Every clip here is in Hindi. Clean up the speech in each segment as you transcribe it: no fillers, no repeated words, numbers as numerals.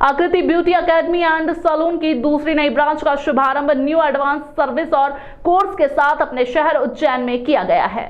आकृति ब्यूटी एकेडमी एंड सैलून की दूसरी नई ब्रांच का शुभारंभ न्यू एडवांस सर्विस और कोर्स के साथ अपने शहर उज्जैन में किया गया है,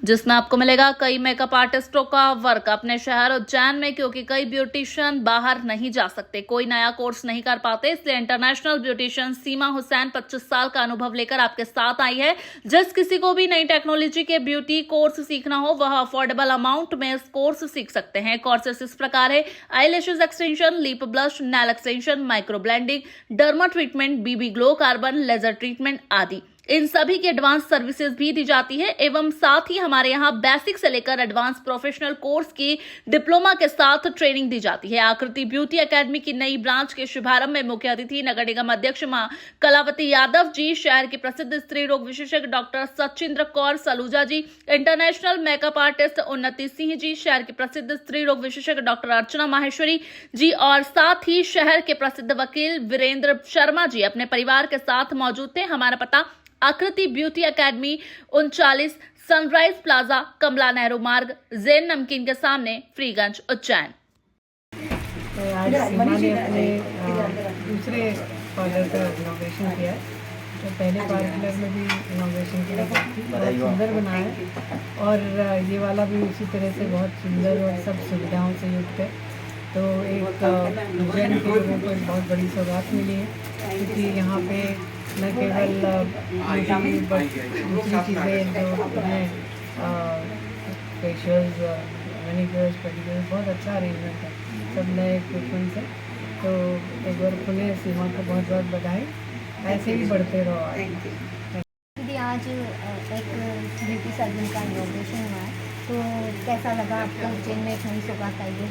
जिसमें आपको मिलेगा कई मेकअप आर्टिस्टों का वर्क अपने शहर उज्जैन में, क्योंकि कई ब्यूटिशियन बाहर नहीं जा सकते, कोई नया कोर्स नहीं कर पाते, इसलिए इंटरनेशनल ब्यूटिशियन सीमा हुसैन 25 साल का अनुभव लेकर आपके साथ आई है। जिस किसी को भी नई टेक्नोलॉजी के ब्यूटी कोर्स सीखना हो वह अफोर्डेबल अमाउंट में इस कोर्स सीख सकते हैं। कोर्सेस इस प्रकार है: eyelashes extension, lip blush, nail extension, micro blending, derma treatment, BB glow, carbon laser treatment आदि। इन सभी की एडवांस सर्विसेज भी दी जाती है एवं साथ ही हमारे यहाँ बेसिक से लेकर एडवांस प्रोफेशनल कोर्स की डिप्लोमा के साथ ट्रेनिंग दी जाती है। आकृति ब्यूटी एकेडमी की नई ब्रांच के शुभारंभ में मुख्य अतिथि नगर निगम अध्यक्ष मां कलावती यादव जी, शहर के प्रसिद्ध स्त्री रोग विशेषज्ञ डॉक्टर सचिंद्र कौर सलूजा जी, इंटरनेशनल मेकअप आर्टिस्ट उन्नति सिंह जी, शहर के प्रसिद्ध स्त्री रोग विशेषज्ञ डॉक्टर अर्चना माहेश्वरी जी और साथ ही शहर के प्रसिद्ध वकील वीरेंद्र शर्मा जी अपने परिवार के साथ मौजूद थे। हमारा पता: आकृति ब्यूटी एकेडमी 39 सनराइज प्लाजा, कमला नेहरू मार्ग, जैन नमकीन के सामने, फ्रीगंज, उज्जैन। आज सीमा ने अपने दूसरे पार्लर का इनॉग्रेशन किया है। तो पहले पार्लर में भी इनॉग्रेशन किया था, बहुत सुंदर बनाया है और ये वाला भी उसी तरह से बहुत सुंदर और सब सुविधाओं से युक्त है। तो एक उज्जैन के लोगों को एक बहुत बड़ी सौगात मिली है, क्योंकि यहाँ पे न केवल दूसरी चीज़ें जो हैं, फेशियल्स, मैनिक्योर्स, पेडिक्योर्स, बहुत अच्छा अरेंजमेंट है, सब नए इक्विपमेंट्स हैं। तो एक बार खुले सीमा को बहुत बहुत बधाई, ऐसे ही बढ़ते रहो। दीदी, आज एक ब्यूटी सैलून का इनॉग्रेशन हुआ है, तो कैसा लगा आपको? उज्जैन में एक नई सौगात आई है।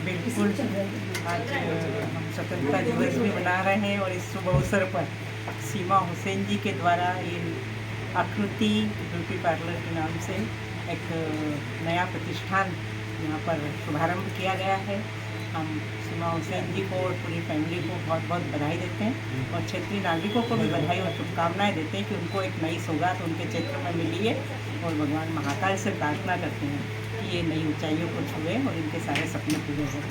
बिल्कुल, आज हम स्वतंत्रता दिवस भी मना रहे हैं और इस शुभ अवसर पर सीमा हुसैन जी के द्वारा ये आकृति ब्यूटी पार्लर के नाम से एक नया प्रतिष्ठान यहाँ पर शुभारंभ किया गया है। हम सीमा हुसैन जी को और पूरी फैमिली को बहुत बहुत बधाई देते हैं और क्षेत्रीय नागरिकों को भी बधाई और शुभकामनाएं देते हैं कि उनको एक नई सौगात उनके क्षेत्र में मिली है और भगवान महाकाल से प्रार्थना करते हैं कि ये नई ऊंचाइयों को छुए और इनके सारे सपने पूरे हों।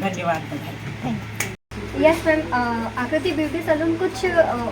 धन्यवाद, बधाई। यस मैम, आकृति ब्यूटी सैलून कुछ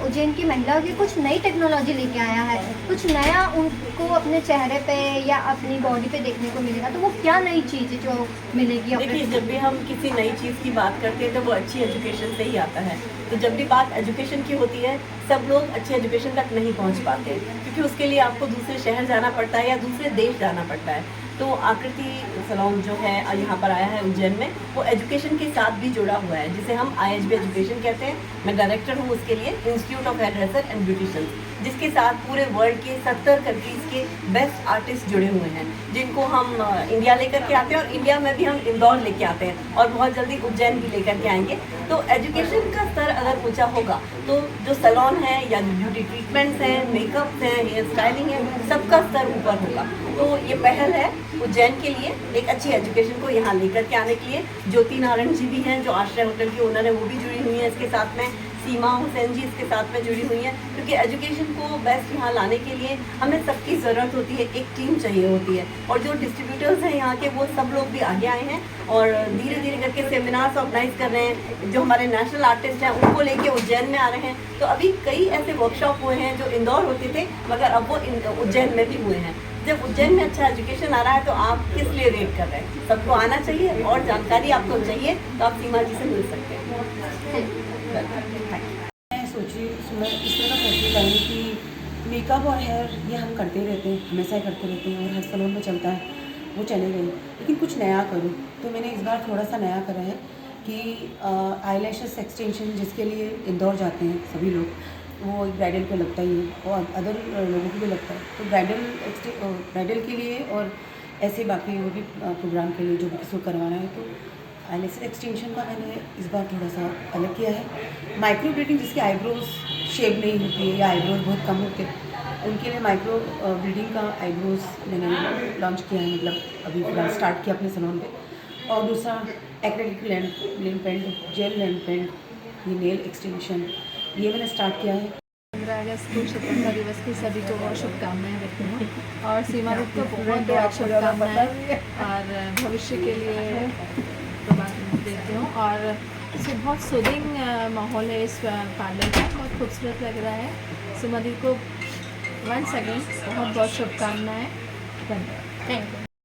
उज्जैन की महिलाओं की कुछ नई टेक्नोलॉजी लेके आया है, कुछ नया उनको अपने चेहरे पे या अपनी बॉडी पे देखने को मिलेगा, तो वो क्या नई चीज़ जो मिलेगी? देखिए, जब भी हम किसी नई चीज़ की बात करते हैं तो वो अच्छी एजुकेशन से ही आता है। तो जब भी बात एजुकेशन की होती है, सब लोग अच्छी एजुकेशन तक नहीं पहुंच पाते, क्योंकि उसके लिए आपको दूसरे शहर जाना पड़ता है या दूसरे देश जाना पड़ता है। तो आकृति सैलून जो है यहाँ पर आया है उज्जैन में, वो एजुकेशन के साथ भी जुड़ा हुआ है, जिसे हम IHB एजुकेशन कहते हैं। मैं डायरेक्टर हूँ उसके लिए, institute of hairdresser and beautician, जिसके साथ पूरे वर्ल्ड के 70 कंट्रीज़ के बेस्ट आर्टिस्ट जुड़े हुए हैं, जिनको हम इंडिया लेकर के आते हैं और इंडिया में भी हम इंदौर लेके आते हैं और बहुत जल्दी उज्जैन भी लेकर के आएंगे। तो एजुकेशन का स्तर अगर ऊँचा होगा तो जो सैलून है या जो ब्यूटी ट्रीटमेंट्स हैं, मेकअप हैं, हेयर स्टाइलिंग है, सबका स्तर ऊपर होगा। तो ये पहल है उज्जैन के लिए एक अच्छी एजुकेशन को यहाँ लेकर के आने के लिए। ज्योति नारायण जी भी हैं जो आश्रय होटल की ओनर है, वो भी जुड़ी हुई हैं इसके साथ में। सीमा हुसैन जी इसके साथ में जुड़ी हुई हैं, क्योंकि एजुकेशन को बेस्ट यहाँ लाने के लिए हमें सबकी ज़रूरत होती है, एक टीम चाहिए होती है। और जो डिस्ट्रीब्यूटर्स हैं यहाँ के, वो सब लोग भी आगे आए हैं और धीरे धीरे करके सेमिनार्स ऑर्गेनाइज कर रहे हैं। जो हमारे नेशनल आर्टिस्ट हैं उनको लेके उज्जैन में आ रहे हैं। तो अभी कई ऐसे वर्कशॉप हुए हैं जो इंदौर होते थे, मगर अब वो उज्जैन में भी हुए हैं। जब उज्जैन में अच्छा एजुकेशन आ रहा है तो आप किस लिए वेट कर रहे हैं? सबको आना चाहिए और जानकारी आपको चाहिए तो आप सीमा जी से मिल सकते हैं। मैं इसमें ना सोची करूँ कि मेकअप और हेयर ये हम करते रहते हैं, हमेशा ही करते रहते हैं और हर सैलून में चलता है, वो चले गई, लेकिन कुछ नया करूँ। तो मैंने इस बार थोड़ा सा नया करा है कि आईलैशेस एक्सटेंशन, जिसके लिए इंदौर जाते हैं सभी लोग, वो एक ब्राइडल को लगता ही है और अदर लोगों को भी लगता है। तो ब्राइडल के लिए और ऐसे बाकी वो भी प्रोग्राम के लिए जो भी किसी को करवाना है, तो आईलैशेस एक्सटेंशन का मैंने इस बार थोड़ा सा अलग किया है। माइक्रो ब्लीडिंग, जिसकी आईब्रोज शेप नहीं होती है या आईब्रोज बहुत कम होते हैं, उनके लिए माइक्रो ब्लीडिंग का आईब्रोज मैंने लॉन्च किया है, मतलब अभी फिलहाल स्टार्ट किया अपने सैलून पे। और दूसरा acrylic lamp paint, gel lamp paint, ये नेल एक्सटेंशन, ये मैंने स्टार्ट किया है। 15 अगस्त को स्वतंत्रता दिवस की सभी को बहुत शुभकामनाएं देती हूँ और सीमा को बहुत बहुत शुभकामनाएं और भविष्य के लिए शुभकामनाएं देती हूँ। और इससे बहुत सूदिंग माहौल है इस पार्लर का, बहुत खूबसूरत लग रहा है। सुमधुर को वंस अगेन बहुत बहुत शुभकामनाएं। धन्यवाद। Thank you.